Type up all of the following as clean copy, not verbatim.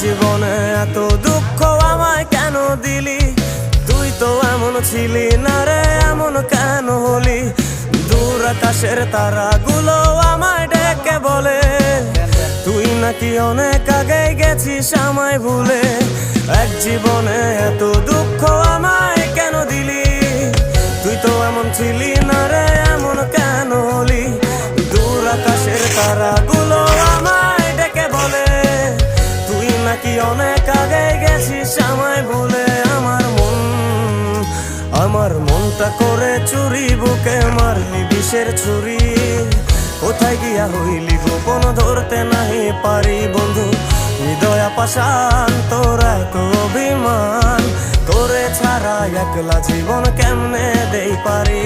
জীবনে এত দুঃখ আমায় কেন দিলি? তুই তো এমন ছিলি না রে, এমন কেন হলি? দূর আকাশের তারাগুলো আমায় ডেকে বলে তুই নাকি অনেক আগে গেছিস আমায় ভুলে। এক জীবনে এত দুঃখ আমায় কেন দিলি? তুই তো এমন ছিলি না রে, এমন কেন হলি? দূর আকাশের তারাগুলো আমায় ডেকে বলে তুই নাকি অনেক আগে গেছিস আমায় ভুলে। আমার মনটা করে চুরি, বুকে মারলি বিষের ছুরি। কোথায় গিয়া হইলি গোপন ধরতে নাহি পারি বন্ধু। হৃদয়া পাষাণ তোর এত অভিমান, তোরে ছাড়া একলা জীবন কেমনে দেই পারি।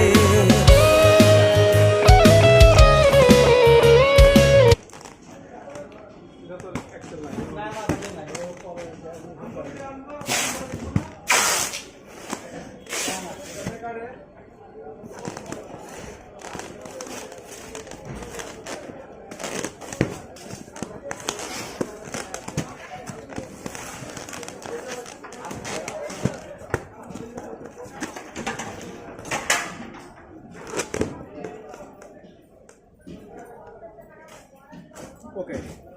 Okay.